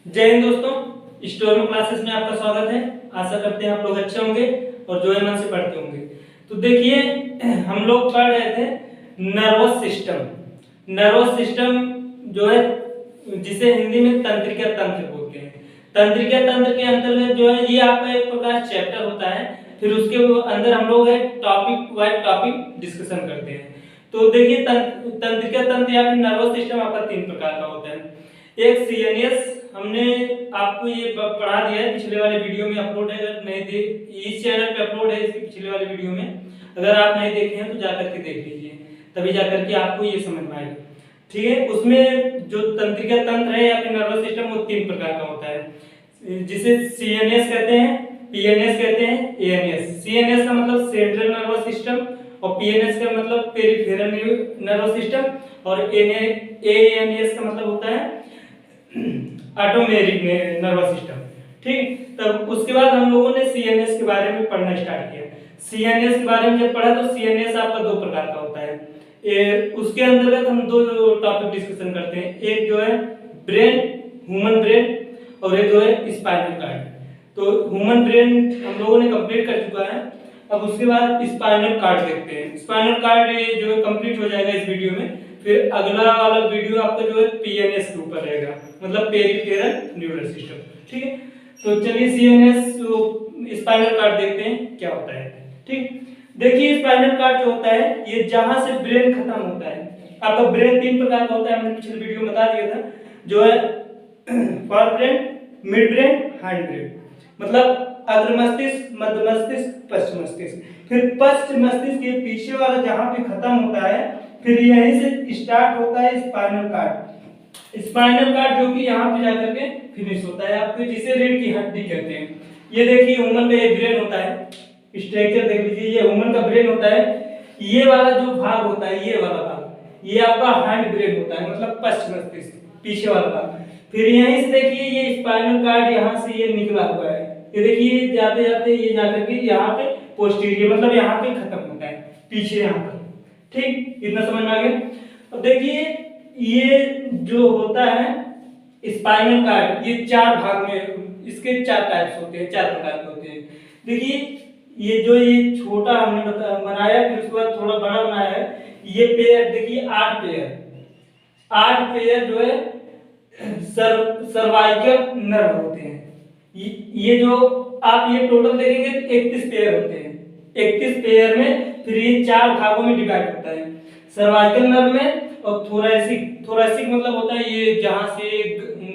जय हिंद दोस्तों, storm classes में आपका स्वागत है। आशा करते हैं आप लोग अच्छे होंगे और जो है मन से पढ़ते होंगे। तो देखिए, हम लोग पढ़ रहे थे नर्वस सिस्टम। नर्वस सिस्टम जो है, जिसे हिंदी में तंत्रिका तंत्र बोलते हैं। तंत्रिका तंत्र के अंतर्गत जो है ये आपका एक प्रकार चैप्टर होता है। फिर उसके अंदर हम लोग टॉपिक वाइज टॉपिक डिस्कशन करते हैं। तो देखिए, तंत्रिका तंत्र या फिर नर्वस सिस्टम आपका तीन प्रकार का होता है। एक सीएनएस, हमने आपको ये पढ़ा दिया है, पिछले वाले वीडियो में अपलोड है। अगर नहीं इस चैनल पे अपलोड है, इसके पिछले वाले वीडियो में अगर आप नहीं देखे हैं तो जाकर के देख लीजिए, तभी जाकर के आपको ये समझ में आएगा। ठीक है, उसमें जो तंत्रिका तंत्र है या फिर नर्वस सिस्टम वो तीन प्रकार का होता है, जिसे सीएनएस कहते हैं, पीएनएस कहते हैं, एएनएस। सीएनएस का मतलब सेंट्रल नर्वस सिस्टम और पीएनएस का मतलब पेरिफेरल नर्वस सिस्टम और एएनएस का मतलब होता है ऑटोमेटिक नर्वस सिस्टम। ठीक, तब उसके बाद हम लोगों ने सीएनएस के बारे में पढ़ना स्टार्ट किया। सीएनएस के बारे में जब पढ़ा तो सीएनएस आपका दो प्रकार का होता है। उसके अंतर्गत हम दो टॉपिक डिस्कशन करते हैं। एक जो है ब्रेन, ह्यूमन ब्रेन, और एक जो है स्पाइनल कार्ड। तो ह्यूमन ब्रेन हम लोगों ने कंप्लीट कर चुका है। अब उसके बाद स्पाइनल कार्ड देखते हैं। स्पाइनल कार्ड जो है कंप्लीट हो जाएगा इस वीडियो में। फिर अगला वाला वीडियो आपका जो है पीएनएस के ऊपर रहेगा, मतलब पेरिफेरल न्यूरल सिस्टम। ठीक है, तो चलिए सीएनएस स्पाइनल कार्ड देखते हैं क्या होता है। ठीक, देखिए स्पाइनल कार्ड जो होता है ये जहां से ब्रेन खत्म होता है। आपका ब्रेन तीन प्रकार का होता है, हमने पिछले वीडियो में बता दिया था, जो है for brain, mid brain, hind brain. मतलब अग्र मस्तिष्क, मध्य मस्तिष्क, पश्च मस्तिष्क। फिर पश्च मस्तिष्क के पीछे वाला जहां पे खत्म होता है, फिर यहीं से स्टार्ट होता है स्पाइनल कार्ड। स्पाइनल कार्ड जो कि यहाँ पे जाकर के फिनिश होता है आपके, जिसे रीढ़ की हड्डी कहते हैं। ये देखिए ह्यूमन का ये ब्रेन होता है, स्ट्रक्चर देख लीजिए, ये ह्यूमन का ब्रेन होता है। ये वाला जो भाग होता है, ये वाला भाग, ये आपका हाइंड ब्रेन होता है, मतलब पश्च मस्तिष्क, पीछे वाला भाग। फिर यहीं से देखिए ये स्पाइनल कार्ड यहाँ से ये निकला हुआ है। ये देखिए जाते जाते ये जाकर के यहाँ पे पोस्टीरियर, मतलब यहाँ पे खत्म होता है, पीछे यहाँ पर। ठीक, इतना समझ में आ गया। अब देखिए ये जो होता है स्पाइनल कार्ड, ये चार भाग में, इसके चार टाइप्स होते हैं, चार प्रकार के होते हैं। देखिए ये जो ये छोटा हमने बनाया, फिर उसके बाद थोड़ा बड़ा बनाया है। ये पेयर देखिए 8 पेयर, 8 पेयर जो है सर्वाइकल नर्व होते हैं। ये जो आप ये टोटल देखेंगे 31 पेयर होते हैं। 31 पेयर में फिर ये चार भागों में डिवाइड होता है, सर्वाइकल नर्व में। और थोरैसिक, थोरैसिक मतलब होता है ये जहां से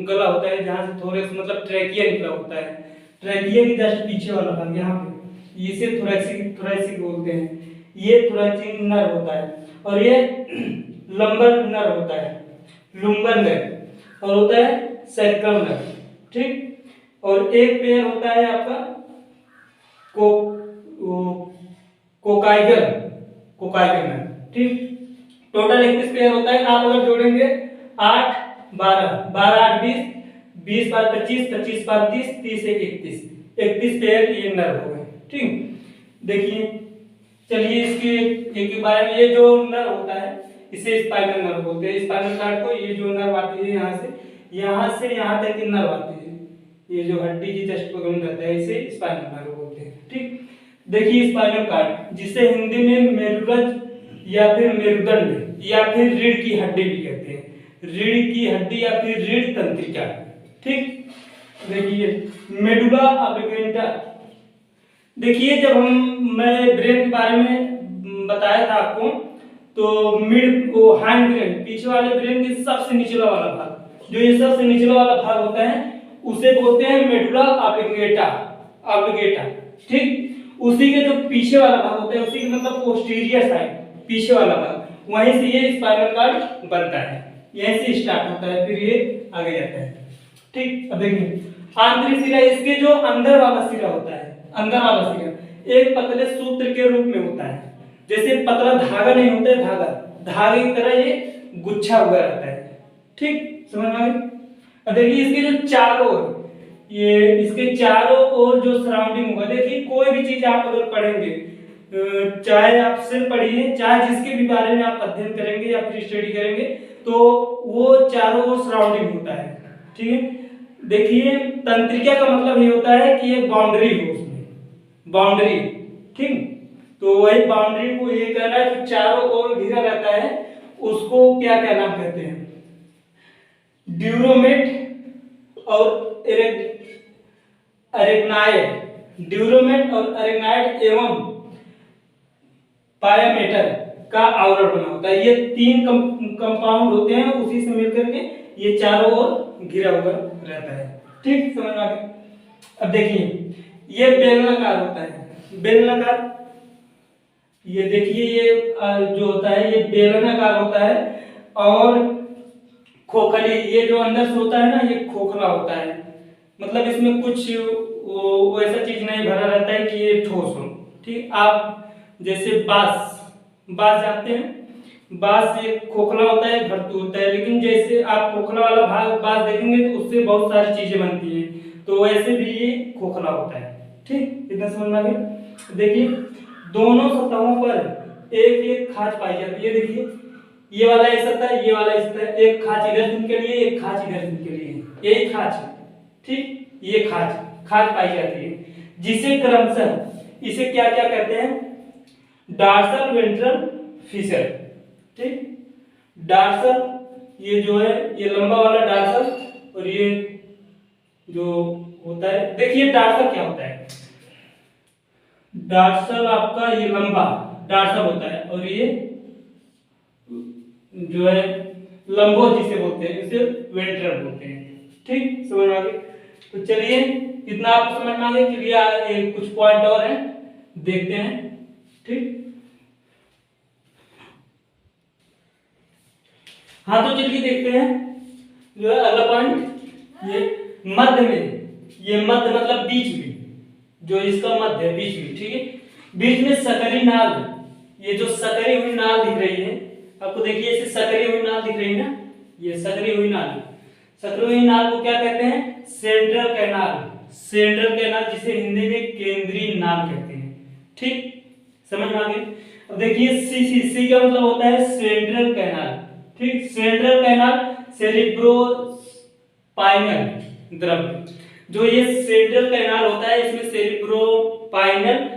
गला होता है, जहां से थोरेक्स मतलब ट्रैकिया निकला होता है, ट्रैकिया की जस्ट पीछे वाला भाग यहाँ पे, इसे थोरैसिक, थोरैसिक बोलते हैं। ये थोरैसिक नर्व होता है। और ये लंबर नर्व होता है, लुम्बर नर्व, और होता है सैक्रम नर्व। ठीक, और एक पेयर होता है आपका कोकाइगल, कोकाइगल नर्व। ठीक, टोटल 31 पेयर होता है। आप अगर जोड़ेंगे 8 12, 12 8 20, 20 5 25, 25 5 30, 30 1 31, 31 पेयर ये नर्व हो गए। ठीक, देखिए चलिए इसके एक बारे में, ये जो नर्व होता है इसे स्पाइनल नर्व बोलते हैं। स्पाइनल कार्ड को ये जो नर्व आती है यहाँ से यहाँ तक की नर्व आती है, ये जो हड्डी की जस्ट बगल में रहता है, इसे स्पाइनल नर्व बोलते हैं। ठीक, देखिए स्पाइनल कार्ड, जिसे हिंदी में मेरुरज या फिर मेरुदंड या फिर रीढ़ की हड्डी भी कहते हैं, रीढ़ की हड्डी या फिर रीढ़ तंत्रिका। ठीक, देखिए मेडुला ऑब्लिंगेटा। देखिए जब मैं ब्रेन के बारे में बताया था आपको, तो मिड वो हाइंड ब्रेन, पीछे वाले ब्रेन के सबसे निचला वाला भाग, जो ये सबसे निचला वाला भाग होता है उसे बोलते हैं मेडुला ऑब्लिंगेटा, ऑब्लिंगेटा। ठीक, उसी के जो पीछे वाला भाग होता है, उसी के मतलब पोस्टीरियर साइड, पीछे वाला भाग, वहीं से ये स्पाइनल कार्ड बनता है, यहीं से स्टार्ट होता है, फिर ये आगे जाता है। ठीक, अब देखिए आंतरिक सिरा, इसके जो अंदर वाला सिरा होता है, अंदर वाला सिरा एक पतले सूत्र के रूप में होता है, जैसे पतला धागा नहीं होता है, धागे की तरह ये गुच्छा हुआ रहता है। ठीक, समझ में आ गई। अब देखिए इसके जो चारों ओर, ये इसके चारों ओर जो सराउंडिंग होगा, देखिए कोई भी चीज आप अगर पढ़ेंगे, चाहे आप सिर्फ पढ़िए, चाहे जिसके भी बारे में आप अध्ययन करेंगे या फिर स्टडी करेंगे, तो वो चारों ओर सराउंडिंग होता है। ठीक है, देखिए तंत्रिका का मतलब ये होता है कि एक बाउंड्री हो उसमें, बाउंड्री, ठीक। तो वही बाउंड्री को ये कह रहा है कि चारों ओर घिरा रहता है, उसको क्या क्या नाम कहते हैं? ड्यूरोमेट और अरेगनाइड, ड्यूरोमेट और अरेगनाइड एवं पायामेटर का आवरण बना होता है। ये तीन कंपाउंड होते हैं, उसी से मिलकर के ये चारों ओर घिरा हुआ रहता है, ठीक, समझ में आ गया। अब देखिए ये बेलनाकार होता है, बेलनाकार, ये देखिए ये जो होता है ये बेलनाकार होता है, और खोखली, ये जो अंदर से होता है ना ये खोखला होता है, मतलब इसमें कुछ वैसा चीज नहीं भरा रहता है कि ये ठोस हो, ठीक। आप जैसे बांस, बांस जानते हैं, बांस एक खोखला होता है, भरतू होता है, लेकिन जैसे आप खोखला वाला भाग बांस देखेंगे तो उससे बहुत सारी चीजें बनती हैं, तो वैसे भी ये खोखला होता है, ठीक, इतना समझ में आ गया। देखिए दोनों सतहों पर एक एक खांच पाई जाती है, देखिए ये वाला एक सतह, ये वाला एक सतह, एक खांच इधर से निकली है, एक खांच इधर से निकली है, यही खांच है, ठीक, ये खांच खांच पाई जाती है, जिसे क्रमशः इसे क्या क्या कहते हैं? डार्सल वेंट्रल फिशर, ठीक, डार्सल ये जो है ये लंबा वाला डार्सल, और ये जो होता है, देखिए डार्सल क्या होता है? डार्सल आपका ये लंबा डार्सल होता है, और ये जो है लंबो जिसे बोलते हैं इसे वेंट्रल बोलते हैं, ठीक, समझ में आ गया। तो चलिए इतना आपको समझ में आ गया। चलिए कुछ पॉइंट और हैं, देखते हैं, ठीक। हाँ तो चलिए देखते हैं जो है अगला पॉइंट, ये मध्य में, ये मध्य मतलब बीच में, जो इसका मध्य है बीच में, ठीक है, बीच में सकरी नाल, ये जो सकरी हुई नाल दिख रही है आपको, देखिए इसे सकरी हुई नाल दिख रही है ना, ये सकरी हुई नाल, सकरी हुई नाल को क्या कहते हैं? सेंट्रल कैनाल, सेंट्रल कैनाल जिसे हिंदी में केंद्रीय नाल कहते हैं, ठीक, समझ में आ गया। अब देखिए सी का मतलब होता है सेंट्रल कैनाल, ठीक, सेंट्रल कैनाल सेरिब्रोस्पाइनल द्रव्य, जो ये सेंट्रल कैनाल होता है इसमें सेरिब्रोस्पाइनल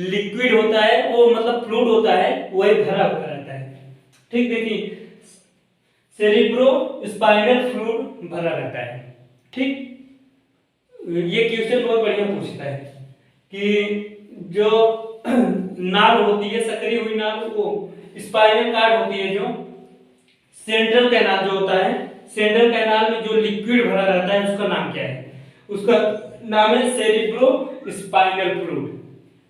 लिक्विड होता है, वो मतलब फ्लूइड होता है, वही भरा हुआ रहता है, ठीक। देखिए सेरिब्रोस्पाइनल फ्लूइड भरा रहता है, ठीक। ये क्वेश्चन बहुत बढ़िया पूछता है कि जो नाल होती है सकरी हुई नाल, वो स्पाइनल कार्ड होती है, जो सेंट्रल कैनाल जो होता है, सेंट्रल कैनाल में जो लिक्विड भरा रहता है उसका नाम क्या है? उसका नाम है सेरिब्रोस्पाइनल फ्लूइड।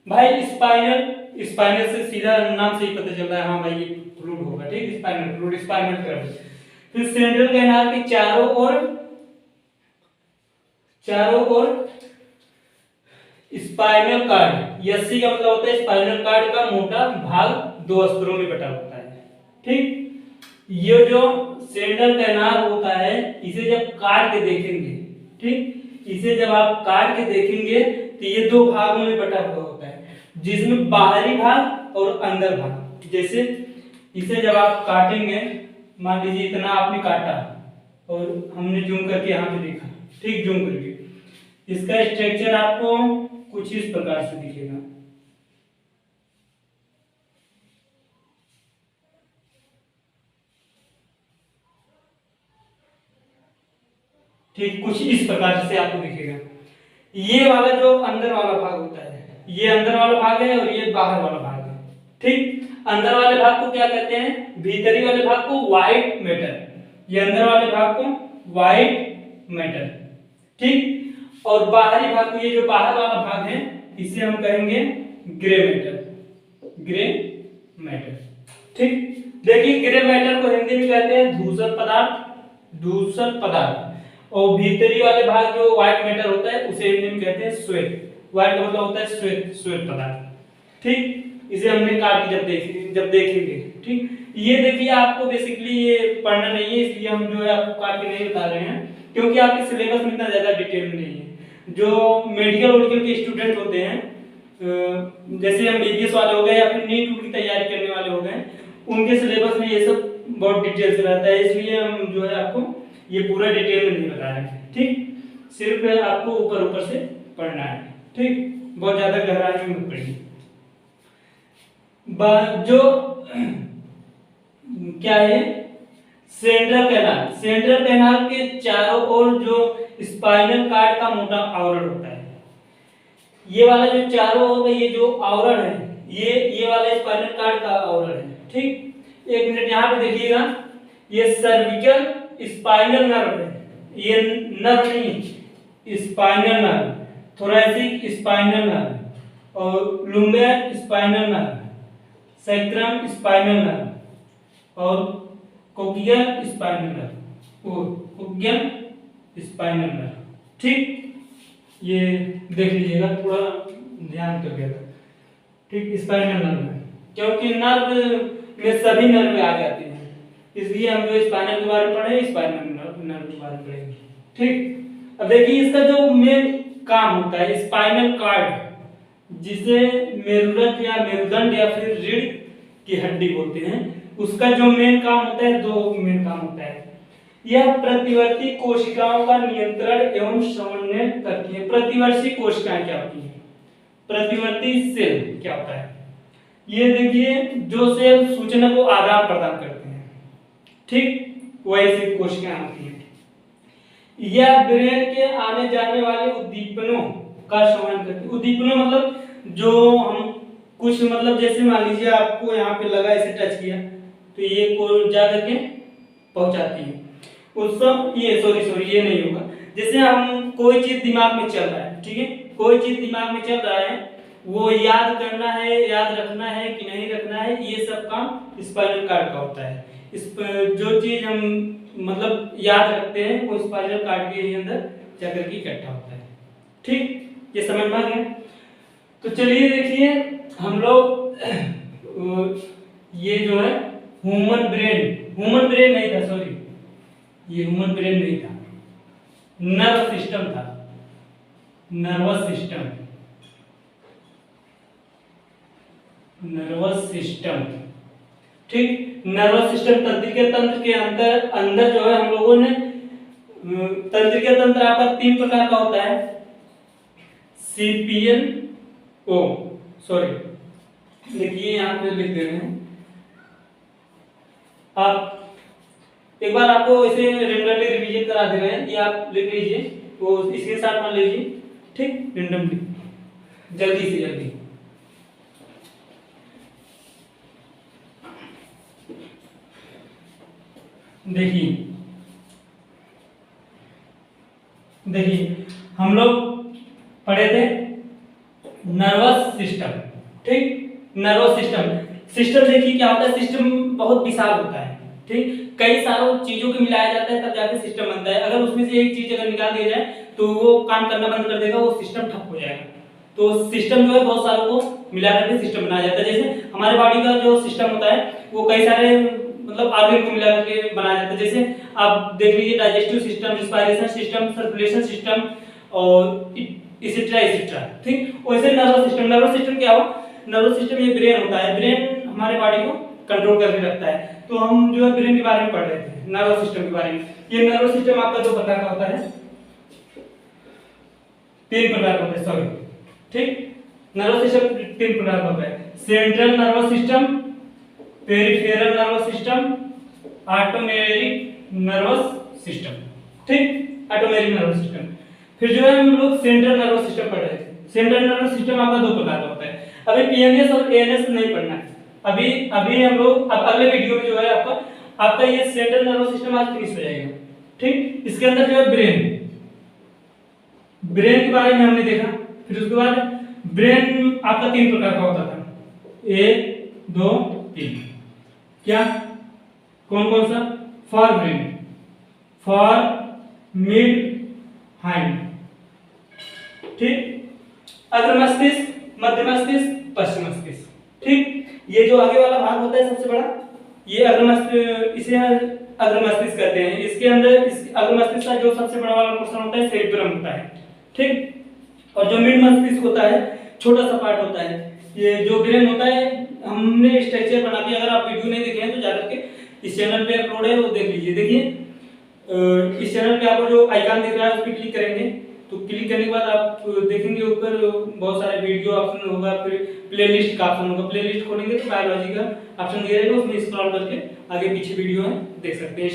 भाई स्पाइनल, स्पाइनल से सीधा नाम से ही पता चल रहा है, हाँ भाई ये फ्लूइड होगा, ठीक, स्पाइनल फ्लूइड, स्पाइनल कर्व। फिर सेंट्रल कैनाल के चारों ओर स्पाइनल कार्ड, यस्सी का मतलब होता है स्पाइनल कार्ड का मोटा भाग दो स्तरों में बटा होता है, ठीक। ये जो सेंट्रल कैनाल होता है इसे जब काट के देखेंगे, ठीक, इसे जब आप काट के देखेंगे तो ये दो भागों में बटा हुआ होता है, जिसमें बाहरी भाग और अंदर भाग। जैसे इसे जब आप काटेंगे, मान लीजिए इतना आपने काटा और हमने जूम करके यहाँ पे देखा, ठीक, जूम करके, इसका स्ट्रक्चर आपको कुछ इस प्रकार से दिखेगा, ठीक, कुछ इस प्रकार से आपको दिखेगा। ये वाला जो अंदर वाला भाग होता है, ये अंदर वाला भाग है और ये बाहर वाला भाग है, ठीक। अंदर वाले भाग को क्या कहते हैं? भीतरी वाले भाग को व्हाइट मैटर, ये अंदर वाले भाग को व्हाइट मैटर, ठीक। और बाहरी भाग को, ये जो बाहर वाला भाग है इसे हम कहेंगे ग्रे मैटर, ग्रे मैटर, ठीक। देखिए ग्रे मैटर को हिंदी में कहते हैं धूसर पदार्थ, धूसर पदार्थ। और भीतरी वाले भाग जो व्हाइट मैटर होता है उसे हिंदी में कहते हैं श्वेत, व्हाइट मतलब होता है श्वेत, श्वेत पदार्थ, ठीक। इसे हमने काट के जब देखेंगे, ठीक। ये देखिए आपको बेसिकली ये पढ़ना नहीं है, इसलिए हम जो है आपको काट के नहीं बता रहे हैं, क्योंकि आपके सिलेबस में इतना ज्यादा डिटेल में नहीं है। जो मेडिकल के स्टूडेंट होते हैं, जैसे एमबीबीएस वाले हो गए या फिर नीट की तैयारी करने वाले हो गए, उनके सिलेबस में ये सब बहुत डिटेल से रहता है, इसलिए हम जो है आपको ये पूरा डिटेल में नहीं बता रहे हैं, ठीक। सिर्फ आपको ऊपर ऊपर से पढ़ना है, ठीक, बहुत ज्यादा गहराई में मत पढ़िए। जो क्या है, सेंट्रल कैनाल के चारों ओर जो स्पाइनल कॉर्ड का मोटा आवरण होता है, ये वाला जो चारों ओर ये जो आवरण है, ये वाला स्पाइनल कॉर्ड का आवरण है, ठीक। एक मिनट यहाँ पे देखिएगा, ये सर्विकल स्पाइनल नर्व है, ये नर्व नहीं, spinal nerve, thoracic spinal nerve और lumbar spinal nerve, sacrum spinal nerve और cochlear spinal nerve, cochlear spinal nerve, ठीक। ये देख लीजिएगा, थोड़ा ध्यान करके, ठीक। स्पाइनल नर्व में क्योंकि नर्व में सभी नर्व आ जाते हैं, इसलिए हम जो स्पाइनल के बारे में पढ़े, स्पाइनल नर्व के बारे में पढ़ेंगे, ठीक। अब देखिए इसका जो मेन काम होता है, स्पाइनल कॉर्ड जिसे मेरुदंड या फिर रीढ़ की हड्डी बोलते हैं, उसका जो मेन काम होता है, दो मेन काम होता है। यह प्रतिवर्ती कोशिकाओं का नियंत्रण एवं समन्वय करती है। प्रतिवर्ती कोशिकाएं क्या होती हैं? प्रतिवर्ती सेल क्या होता है? ये देखिए जो सेल सूचना को आदान प्रदान करते हैं, ठीक, वैसी कोशिकाएं होती हैं। यह ब्रेन के आने जाने वाले उद्दीपनों का समन्वय करती है। उद्दीपनों मतलब जो हम कुछ, मतलब जैसे मान लीजिए आपको यहाँ पे लगा, इसे टच किया तो ये को जा करके पहुंचाती है उस सब, ये सॉरी ये नहीं होगा। जैसे हम कोई चीज दिमाग में चल रहा है, ठीक है, कोई चीज दिमाग में चल रहा है, वो याद करना है, याद रखना है कि नहीं रखना है, ये सब काम स्पाइनल कॉर्ड का होता है। इस जो चीज हम मतलब याद रखते हैं वो स्पाइनल कॉर्ड के अंदर जाकर के इकट्ठा होता है, ठीक। ये समझ में आ गया? तो चलिए देखिए हम लोग ये जो है ह्यूमन ब्रेन नहीं था, सॉरी ये ह्यूमन ब्रेन नहीं था, नर्वस सिस्टम था, नर्वस सिस्टम, ठीक। नर्वस सिस्टम तंत्र के अंदर जो है हम लोगों ने तंत्रिका तंत्र आपका 3 प्रकार का होता है, CPN ओ सॉरी देखिए यहाँ पे लिख दे रहे हैं आप, एक बार आपको इसे रेंडमली रिवीजन करा दे रहे हैं, ये आप लिख लीजिए, वो इसके साथ मान लीजिए, ठीक, रेंडमली जल्दी से जल्दी। देखिए हम लोग पढ़े थे नर्वस सिस्टम, ठीक। नर्वस सिस्टम देखिए क्या होता है, सिस्टम बहुत विशाल होता है, ठीक, कई सारों चीजों को मिलाया जाता है तब जाके सिस्टम बनता है। अगर उसमें से एक चीज अगर निकाल दिया जाए तो वो काम करना बंद कर देगा, वो सिस्टम ठप हो जाएगा। तो सिस्टम जो है बहुत सारों को मिला करके सिस्टम बनाया जाता है। जैसे हमारे बॉडी का जो सिस्टम होता है वो कई सारे मतलब ऑर्गन को मिला करके बनाया जाता है। जैसे आप देख लीजिए digestive system, respiration system, circulation system और इसेट्रा, ठीक। वैसे नर्वस सिस्टम क्या हो, नर्वस सिस्टम ये ब्रेन होता है, ब्रेन हमारे बॉडी को कंट्रोल करके रखता है। तो हम जो है ब्रेन के बारे में पढ़ रहे थे, नर्वस सिस्टम के बारे में। ये नर्वस सिस्टम आपका 2 प्रकार का होता है, 3 प्रकार का होता है, सॉरी, ठीक। नर्वस सिस्टम 3 प्रकार का होता है, central nervous system, peripheral nervous system, autonomic nervous system, ठीक, ऑटोमेरिक नर्वस सिस्टम। फिर जो है हम लोग सेंट्रल नर्वस सिस्टम पढ़ रहे थे। सेंट्रल नर्वस सिस्टम आपका 2 प्रकार का होता है। अभी पीएनएस और एएनएस नहीं पढ़ना है, अभी हम लोग अब अगले वीडियो में जो है आपका ये सेंट्रल नर्वस सिस्टम आज फिनिश हो जाएगा, ठीक। इसके अंदर जो है ब्रेन के बारे में हमने देखा। फिर उसके बाद ब्रेन आपका 3 प्रकार का होता था, 1 2 3, क्या कौन कौन सा? For brain, for, mid, hind, ठीक। अग्र मस्तिष्क, मध्य मस्तिष्क, पश्चिम मस्तिष्क, ठीक। ये जो आगे वाला भाग होता है सबसे बड़ा, ये अग्र मस्तिष्क, इसे अग्र मस्तिष्क कहते हैं। इसके अंदर इस अग्र मस्तिष्क का जो सबसे बड़ा वाला पोर्शन होता है सेरिब्रम होता है, ठीक। और जो मिड मस्तिष्क होता है छोटा सा पार्ट होता है। ये जो ब्रेन होता है हमने स्ट्रक्चर बना दिया, अगर आप वीडियो नहीं देखे हैं तो जाकर के इस चैनल पे अपलोड है वो देख लीजिए। देखिए इस चैनल पे आपको जो आइकन दिख रहा है उस पर क्लिक करेंगे, तो क्लिक करने के बाद आप देखेंगे ऊपर बहुत सारे वीडियो ऑप्शन होगा, फिर प्लेलिस्ट का ऑप्शन होगा। प्लेलिस्ट खोलेंगे तो बायोलॉजी का ऑप्शन दे रहेगा, उसमें स्क्रॉल करके आगे पीछे वीडियो है देख सकते हैं,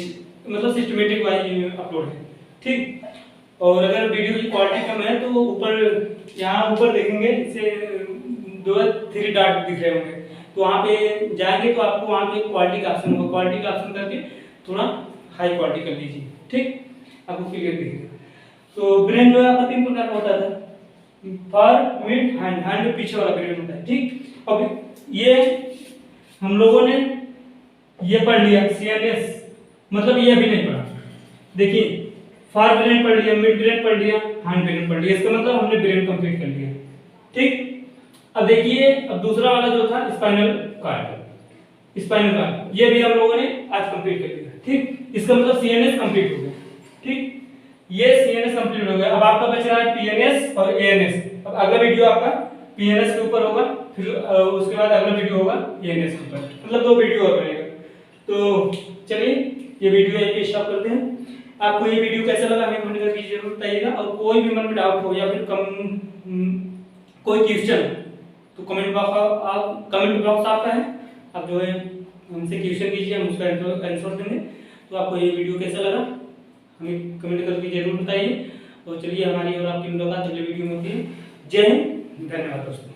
मतलब सिस्टमेटिक वाइज अपलोड है। ठीक, और अगर वीडियो की क्वालिटी कम है तो ऊपर यहाँ ऊपर देखेंगे इसे 2-3 डॉट दिख रहे होंगे, तो वहाँ पे जाएंगे तो आपको वहाँ पे क्वालिटी का ऑप्शन होगा, क्वालिटी का ऑप्शन करके थोड़ा हाई क्वालिटी कर लीजिए। ठीक, आपको क्लियर दिखेगा। तो ब्रेन जो है आपका 3 प्रकार का होता है, फर, मिड, हैंड। हैंड पीछे वाला ब्रेन होता है। ठीक, अब ये हम लोगों ने ये पढ़ लिया CNS, मतलब ये अभी नहीं पढ़ा। देखिए फर ब्रेन पढ़ लिया, मिड ब्रेन पढ़ लिया, हैंड ब्रेन पढ़ लिया, इसका मतलब हमने ब्रेन कंप्लीट कर लिया। ठीक, अब देखिए अब दूसरा वाला जो था स्पाइनल कार्ड, स्पाइनल कार्ड ये भी हम लोगों ने आज कंप्लीट कर लिया। ठीक, इसका मतलब CNS कंप्लीट हो गया। ठीक, ये CNS कंप्लीट हो गया। अब आपका बच रहा है PNS और ANS। अब अगला वीडियो आपका PNS के ऊपर होगा, फिर उसके बाद अगला वीडियो होगा ANS के ऊपर, मतलब 2 वीडियो और बनेगा। तो चलिए ये वीडियो यहीं पे स्टॉप करते हैं। आपको ये वीडियो कैसा लगा हमें कमेंट करके जरूर बताइएगा, और कोई भी मन में डाउट हो या फिर कोई क्वेश्चन तो कमेंट बॉक्स आपका है, आप जो है हमसे क्वेश्चन कीजिए, हम उसका आंसर देंगे। तो आपको ये वीडियो कैसा लगा हमें कमेंट करके जरूर बताइए। तो चलिए हमारी और आपकी मुलाकात अगले वीडियो में होती है। जय हिंद, धन्यवाद दोस्तों।